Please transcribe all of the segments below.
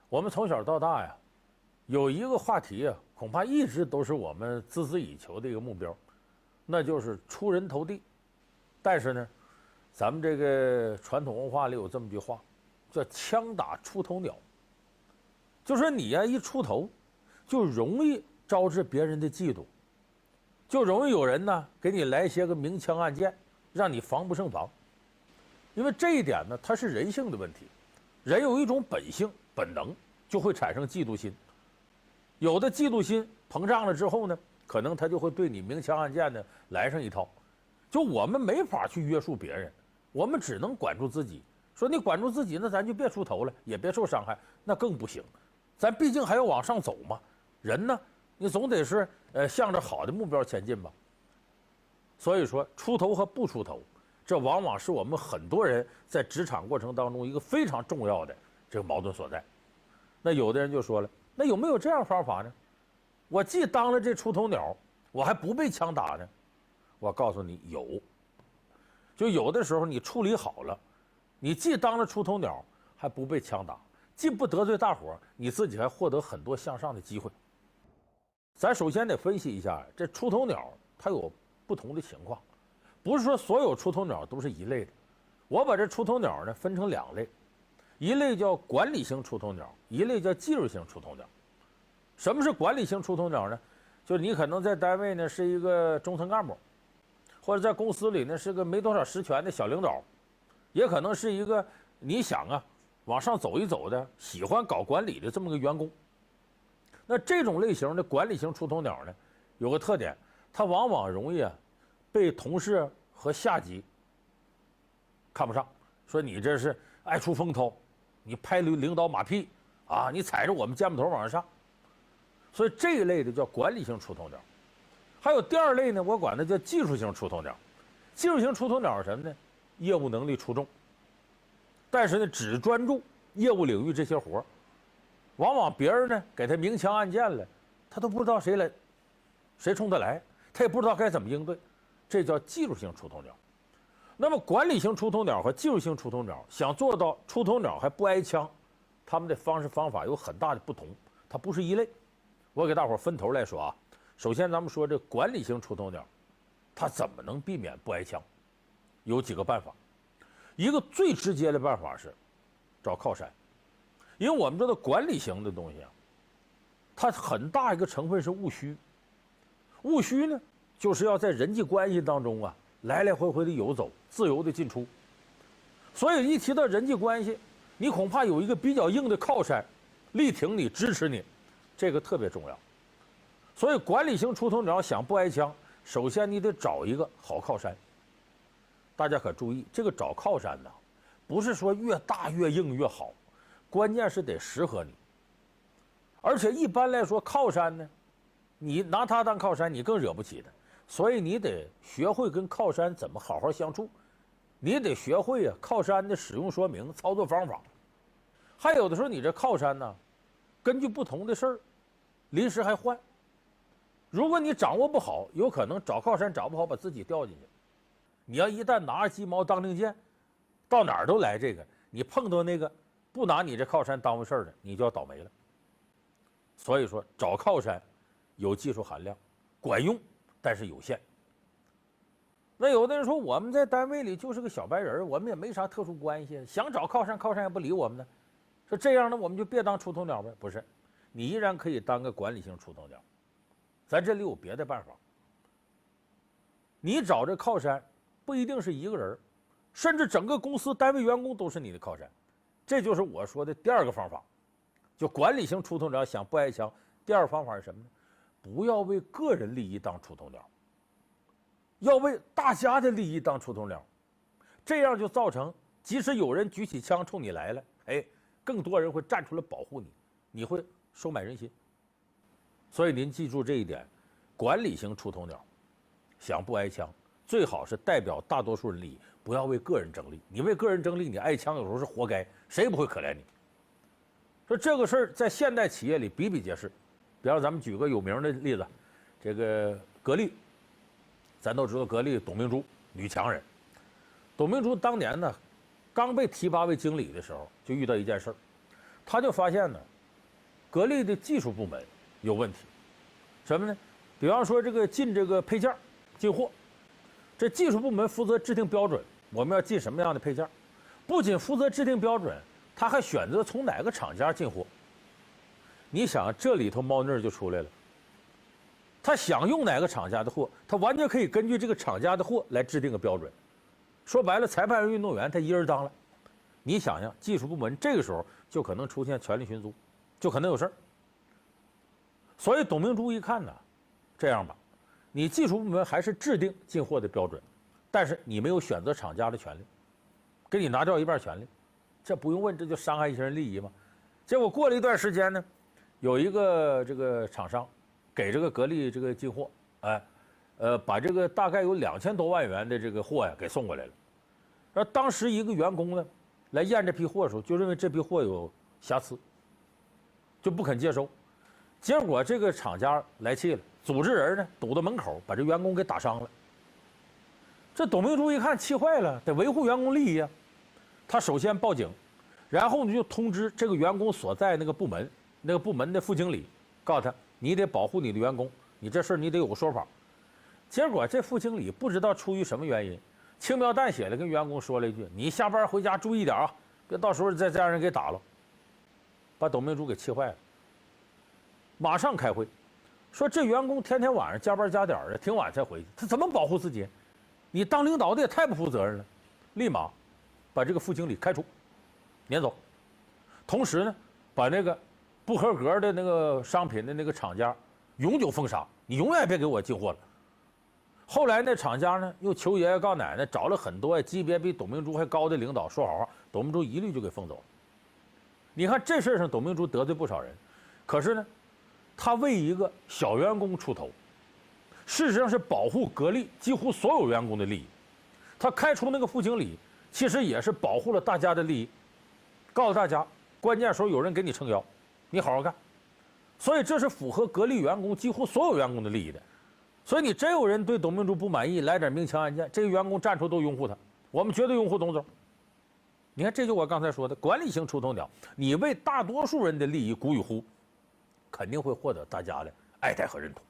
我们从小到大呀，有一个话题啊，恐怕一直都是我们孜孜以求的一个目标，那就是出人头地。但是呢，咱们这个传统文化里有这么句话，叫“枪打出头鸟”，就说你呀一出头，就容易招致别人的嫉妒，就容易有人呢给你来些个明枪暗箭，让你防不胜防。因为这一点呢，它是人性的问题，人有一种本性本能，就会产生嫉妒心。有的嫉妒心膨胀了之后呢，可能他就会对你明枪暗箭的来上一套。就我们没法去约束别人，我们只能管住自己。说你管住自己，那咱就别出头了，也别受伤害，那更不行。咱毕竟还要往上走嘛。人呢，你总得是向着好的目标前进吧。所以说，出头和不出头，这往往是我们很多人在职场过程当中一个非常重要的这个矛盾所在。那有的人就说了，那有没有这样方法呢？我既当了这出头鸟，我还不被枪打呢？我告诉你，有。就有的时候你处理好了，你既当了出头鸟，还不被枪打，既不得罪大伙，你自己还获得很多向上的机会。咱首先得分析一下，这出头鸟它有不同的情况，不是说所有出头鸟都是一类的。我把这出头鸟呢分成两类，一类叫管理型出头鸟，一类叫技术型出头鸟。什么是管理型出头鸟呢？就是你可能在单位呢是一个中层干部，或者在公司里呢是个没多少实权的小领导，也可能是一个你想啊往上走一走的喜欢搞管理的这么个员工。那这种类型的管理型出头鸟呢，有个特点，它往往容易被同事和下级看不上，说你这是爱出风头，你拍领导马屁啊，你踩着我们肩膀头往上上。所以这一类的叫管理型出头鸟。还有第二类呢，我管它叫技术型出头鸟。技术型出头鸟是什么呢？业务能力出众，但是呢只专注业务领域这些活，往往别人呢给他明枪暗箭了，他都不知道谁冲他来，他也不知道该怎么应对，这叫技术型出头鸟。那么管理型出头鸟和技术型出头鸟想做到出头鸟还不挨枪，他们的方式方法有很大的不同，它不是一类。我给大伙分头来说啊，首先咱们说这管理型出头鸟，它怎么能避免不挨枪？有几个办法。一个最直接的办法是找靠山，因为我们知道管理型的东西啊，它很大一个成分是务虚。务虚呢，就是要在人际关系当中啊，来来回回的游走，自由的进出。所以一提到人际关系，你恐怕有一个比较硬的靠山，力挺你、支持你，这个特别重要。所以管理型出头鸟想不挨枪，首先你得找一个好靠山。大家可注意，这个找靠山呢，不是说越大越硬越好，关键是得适合你。而且一般来说，靠山呢，你拿他当靠山，你更惹不起他。所以你得学会跟靠山怎么好好相处，你得学会靠山的使用说明、操作方法。还有的时候，你这靠山呢，根据不同的事儿，临时还换。如果你掌握不好，有可能找靠山找不好，把自己掉进去。你要一旦拿着鸡毛当令箭，到哪儿都来这个，你碰到那个不拿你这靠山当回事儿的，你就要倒霉了。所以说，找靠山有技术含量，管用，但是有限。那有的人说，我们在单位里就是个小白人，我们也没啥特殊关系，想找靠山，靠山也不理我们呢。说这样呢，我们就别当出头鸟呗？不是，你依然可以当个管理型出头鸟。咱这里有别的办法。你找这靠山，不一定是一个人，甚至整个公司单位员工都是你的靠山。这就是我说的第二个方法，就管理型出头鸟想不挨枪。第二方法是什么呢？不要为个人利益当出头鸟，要为大家的利益当出头鸟。这样就造成，即使有人举起枪冲你来了，更多人会站出来保护你，你会收买人心。所以您记住这一点，管理型出头鸟想不挨枪，最好是代表大多数人利益，不要为个人争利。你为个人争利，你挨枪有时候是活该，谁也不会可怜你。说这个事儿在现代企业里比比皆是。比方咱们举个有名的例子，这个格力，咱都知道格力董明珠女强人。董明珠当年呢，刚被提拔为经理的时候，就遇到一件事儿，他就发现呢，格力的技术部门有问题，什么呢？比方说这个进这个配件、进货，这技术部门负责制定标准，我们要进什么样的配件？不仅负责制定标准，他还选择从哪个厂家进货。你想，这里头猫腻就出来了。他想用哪个厂家的货，他完全可以根据这个厂家的货来制定个标准。说白了，裁判员、运动员他一人当了。你想想，技术部门这个时候就可能出现权力寻租，就可能有事儿。所以董明珠一看呢，这样吧，你技术部门还是制定进货的标准，但是你没有选择厂家的权利，给你拿掉一半权利，这不用问，这就伤害一些人利益嘛。结果过了一段时间呢，有一个这个厂商给这个格力这个进货，把这个大概有2000多万元的这个货呀给送过来了。而当时一个员工呢来验这批货的时候，就认为这批货有瑕疵，就不肯接收。结果这个厂家来气了，组织人呢堵到门口，把这员工给打伤了。这董明珠一看气坏了，得维护员工利益啊。他首先报警，然后呢就通知这个员工所在那个部门的副经理，告诉他你得保护你的员工，你这事儿你得有个说法。结果这副经理不知道出于什么原因，轻描淡写的跟员工说了一句：“你下班回家注意点啊，别到时候再让人给打了。”把董明珠给气坏了。马上开会，说这员工天天晚上加班加点的，挺晚才回去，他怎么保护自己？你当领导的也太不负责任了！立马把这个副经理开除，撵走。同时呢，把那个不合格的那个商品的那个厂家永久封杀，你永远别给我进货了。后来那厂家呢又求爷爷告奶奶，找了很多级别比董明珠还高的领导说好话，董明珠一律就给封走了。你看这事上，董明珠得罪不少人，可是呢，他为一个小员工出头，事实上是保护格力几乎所有员工的利益。他开除那个副经理，其实也是保护了大家的利益，告诉大家关键时候有人给你撑腰，你好好干。所以这是符合格力员工几乎所有员工的利益的。所以你真有人对董明珠不满意，来点明枪暗箭，这个员工站出都拥护他，我们绝对拥护董总。你看，这就我刚才说的管理型出头鸟，你为大多数人的利益鼓与呼，肯定会获得大家的爱戴和认同。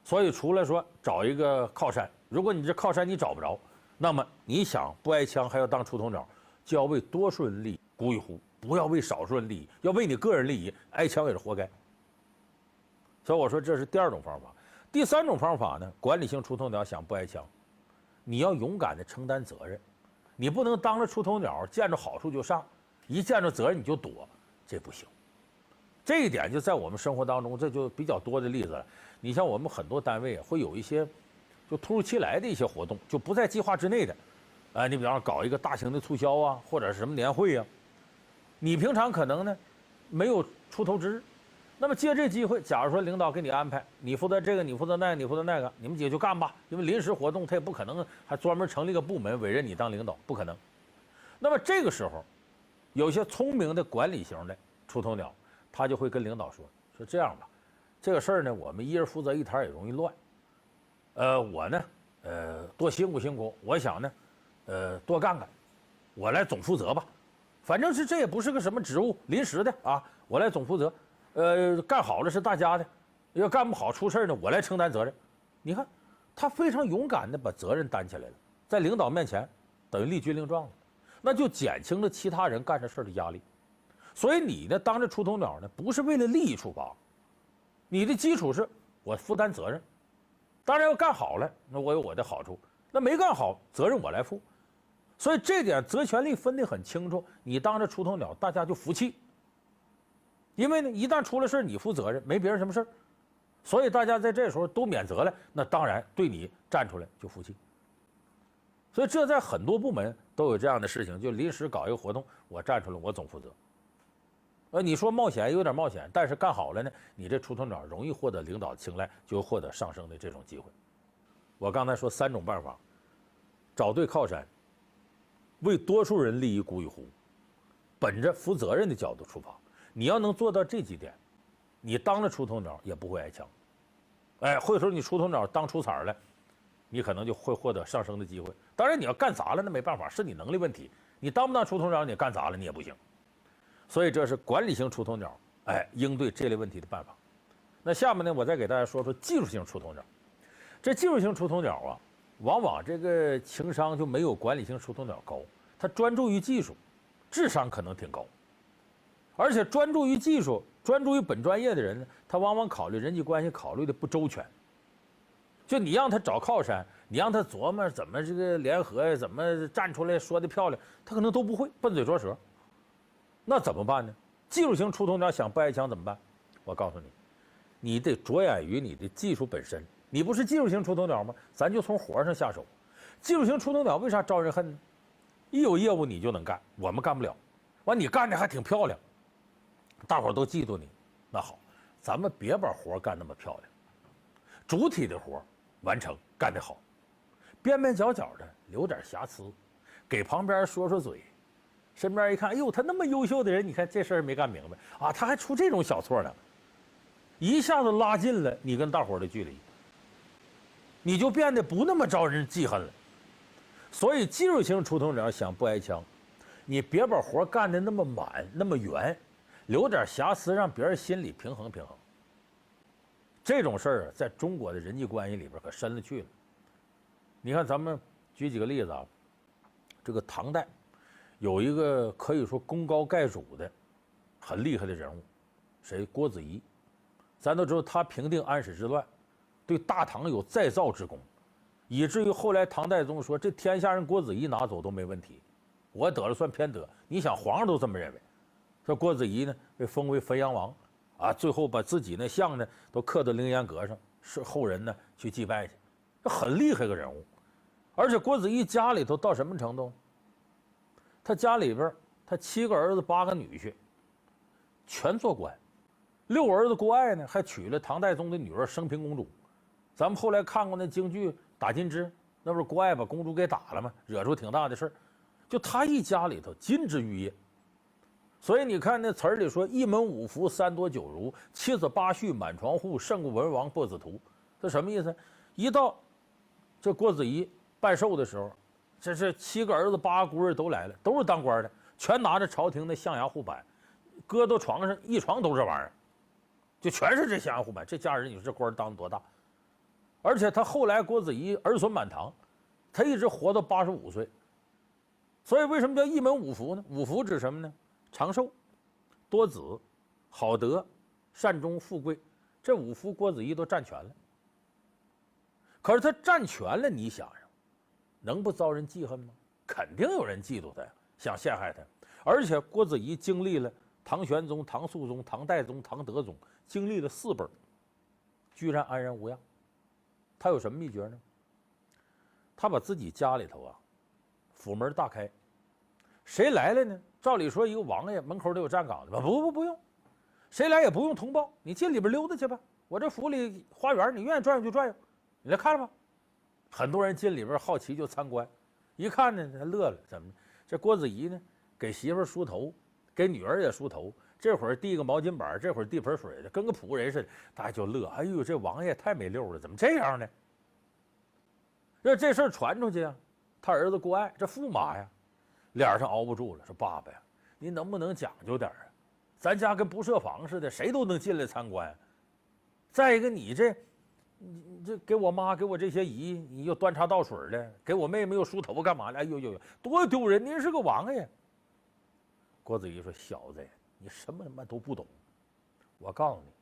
所以除了说找一个靠山，如果你这靠山你找不着，那么你想不挨枪还要当出头鸟，就要为多数人利益鼓与呼，不要为少数人利益，要为你个人利益挨枪也是活该。所以我说这是第二种方法。第三种方法呢，管理型出头鸟想不挨枪，你要勇敢地承担责任，你不能当着出头鸟见着好处就上，一见着责任你就躲，这不行。这一点就在我们生活当中，这就比较多的例子了。你像我们很多单位会有一些就突如其来的一些活动，就不在计划之内的，你比方说搞一个大型的促销啊，或者是什么年会啊，你平常可能呢没有出头之日。那么借这机会，假如说领导给你安排，你负责这个，你负责那个，你负责那个，你们几个就干吧。因为临时活动，他也不可能还专门成立一个部门委任你当领导，不可能。那么这个时候，有些聪明的管理型的出头鸟，他就会跟领导说这样吧，这个事儿呢，我们一人负责一摊也容易乱。我呢，多辛苦辛苦，我想呢，多干干，我来总负责吧。反正这也不是个什么职务，临时的啊，我来总负责。干好了是大家的，要干不好出事呢，我来承担责任。你看，他非常勇敢地把责任担起来了，在领导面前等于立军令状了，那就减轻了其他人干这事的压力。所以你呢，当着出头鸟呢，不是为了利益出发，你的基础是我负担责任。当然要干好了，那我有我的好处；那没干好，责任我来负。所以这点责权利分得很清楚，你当着出头鸟，大家就服气。因为呢，一旦出了事你负责任，没别人什么事儿，所以大家在这时候都免责了，那当然对你站出来就服气。所以这在很多部门都有这样的事情，就临时搞一个活动，我站出来，我总负责。你说冒险有点冒险，但是干好了呢，你这出头鸟容易获得领导的青睐，就获得上升的这种机会。我刚才说3种办法，找对靠山，为多数人利益鼓与呼，本着负责任的角度出发。你要能做到这几点，你当了出头鸟也不会挨枪。或者说你出头鸟当出彩了，你可能就会获得上升的机会。当然你要干砸了那没办法，是你能力问题。你当不当出头鸟，你干砸了你也不行。所以这是管理型出头鸟应对这类问题的办法。那下面呢，我再给大家说说技术性出头鸟。这技术性出头鸟啊，往往这个情商就没有管理性出头鸟高，他专注于技术，智商可能挺高。而且专注于技术、专注于本专业的人呢，他往往考虑人际关系考虑的不周全。就你让他找靠山，你让他琢磨怎么这个联合呀，怎么站出来说的漂亮，他可能都不会，笨嘴拙舌。那怎么办呢？技术型出头鸟想不挨枪怎么办？我告诉你，你得着眼于你的技术本身。你不是技术型出头鸟吗？咱就从活上下手。技术型出头鸟为啥招人恨呢？一有业务你就能干，我们干不了。完你干的还挺漂亮，大伙都嫉妒你。那好，咱们别把活干那么漂亮，主体的活完成干得好，边边角角的留点瑕疵，给旁边说说嘴，身边一看，哎呦，他那么优秀的人，你看这事儿没干明白啊，他还出这种小错呢，一下子拉近了你跟大伙的距离，你就变得不那么招人记恨了。所以技术型出头鸟想不挨枪，你别把活干得那么满那么圆，留点瑕疵，让别人心里平衡平衡。这种事儿在中国的人际关系里边可深了去了。你看，咱们举几个例子啊。这个唐代有一个可以说功高盖主的很厉害的人物，谁？郭子仪。咱都知道他平定安史之乱，对大唐有再造之功，以至于后来唐太宗说这天下人郭子仪拿走都没问题，我得了算偏得。你想皇上都这么认为。说郭子仪呢被封为汾阳王。最后把自己那像呢都刻到凌烟阁上，是后人呢去祭拜去，这很厉害个人物。而且郭子仪家里头到什么程度？他家里边他7个儿子8个女婿，全做官。6儿子郭爱呢还娶了唐太宗的女儿升平公主。咱们后来看过那京剧《打金枝》，那不是郭爱把公主给打了吗？惹出挺大的事儿。就他一家里头金枝玉叶。所以你看那词儿里说一门五福三多九如，七子八婿满床户，胜过文王波子图。这什么意思？一到这郭子仪办寿的时候，这是7个儿子8个姑儿都来了，都是当官的，全拿着朝廷的象牙护板，搁到床上一床都这玩意儿，就全是这象牙护板。这家人你说这官当多大？而且他后来郭子仪儿孙满堂，他一直活到85岁。所以为什么叫一门五福呢？五福指什么呢？长寿、多子、好德、善终、富贵，这5福郭子仪都占全了。可是他占全了，你想想，能不遭人记恨吗？肯定有人嫉妒他呀，想陷害他。而且郭子仪经历了唐玄宗、唐肃宗、唐代宗、唐德宗，经历了4辈，居然安然无恙。他有什么秘诀呢？他把自己家里头府门大开，谁来了呢？照理说，一个王爷门口得有站岗的吧？不用，谁来也不用通报，你进里边溜达去吧。我这府里花园，你愿意转悠就转悠，你来看吧。很多人进里边好奇就参观，一看呢，他乐了，怎么？这郭子仪呢，给媳妇梳头，给女儿也梳头，这会儿递个毛巾板，这会儿递盆水的，跟个仆人似的，大家就乐。哎呦，这王爷太没溜了，怎么这样呢？这事儿传出去啊，他儿子郭爱，这驸马呀。脸上熬不住了，说：“爸爸呀，您能不能讲究点啊？咱家跟不设防似的，谁都能进来参观。再一个，你这给我妈给我这些姨，你又端茶倒水的，给我妹妹又梳头干嘛的？哎呦，多丢人！您是个王爷。”郭子仪说：“小子，你什么他妈都不懂。我告诉你，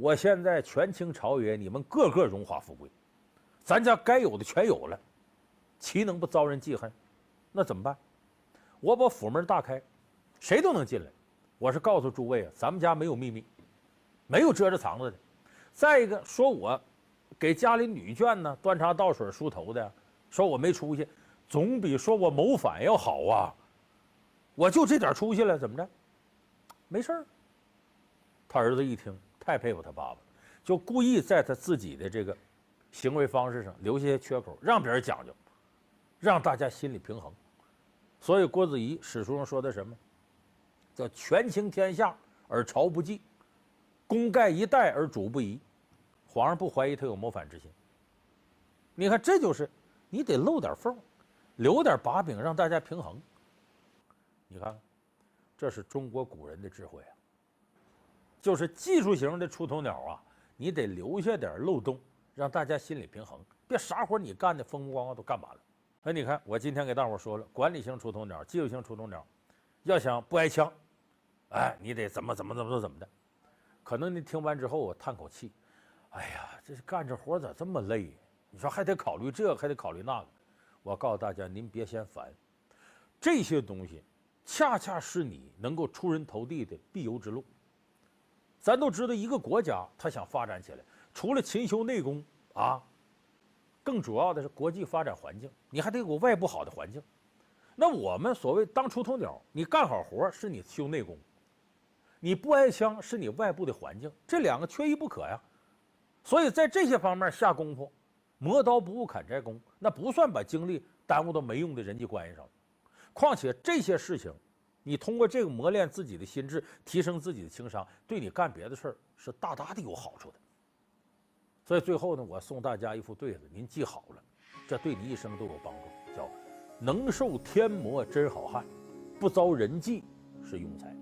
我现在权倾朝野，你们个个荣华富贵，咱家该有的全有了，岂能不遭人记恨？那怎么办？我把府门大开，谁都能进来。我是告诉诸位啊，咱们家没有秘密，没有遮着藏着的。再一个，说我给家里女眷呢端茶倒水梳头的，说我没出息，总比说我谋反要好啊。我就这点出息了，怎么着？没事儿。他儿子一听，太佩服他爸爸，就故意在他自己的这个行为方式上留下些缺口，让别人讲究，让大家心里平衡。所以郭子仪史书上说的什么？叫权倾天下而朝不忌，功盖一代而主不疑。皇上不怀疑他有谋反之心。你看，这就是你得漏点缝，留点把柄，让大家平衡。你看，这是中国古人的智慧啊。就是技术型的出头鸟啊，你得留下点漏洞，让大家心理平衡，别啥活你干的风风光光都干完了。哎，你看我今天给大伙说了，管理型出头鸟、技术型出头鸟，要想不挨枪，哎，你得怎么的。可能你听完之后我叹口气，哎呀，这干这活咋这么累？你说还得考虑这，还得考虑那个。我告诉大家，您别嫌烦，这些东西恰恰是你能够出人头地的必由之路。咱都知道，一个国家它想发展起来，除了勤修内功啊，更主要的是国际发展环境，你还得有个外部好的环境。那我们所谓当出头鸟，你干好活是你修内功，你不挨枪是你外部的环境，这两个缺一不可呀。所以在这些方面下功夫，磨刀不误砍柴工，那不算把精力耽误到没用的人际关系上了。况且这些事情，你通过这个磨练自己的心智，提升自己的情商，对你干别的事儿是大大的有好处的。所以最后呢，我送大家一副对子，您记好了，这对你一生都有帮助，叫能受天磨真好汉，不遭人忌是庸才。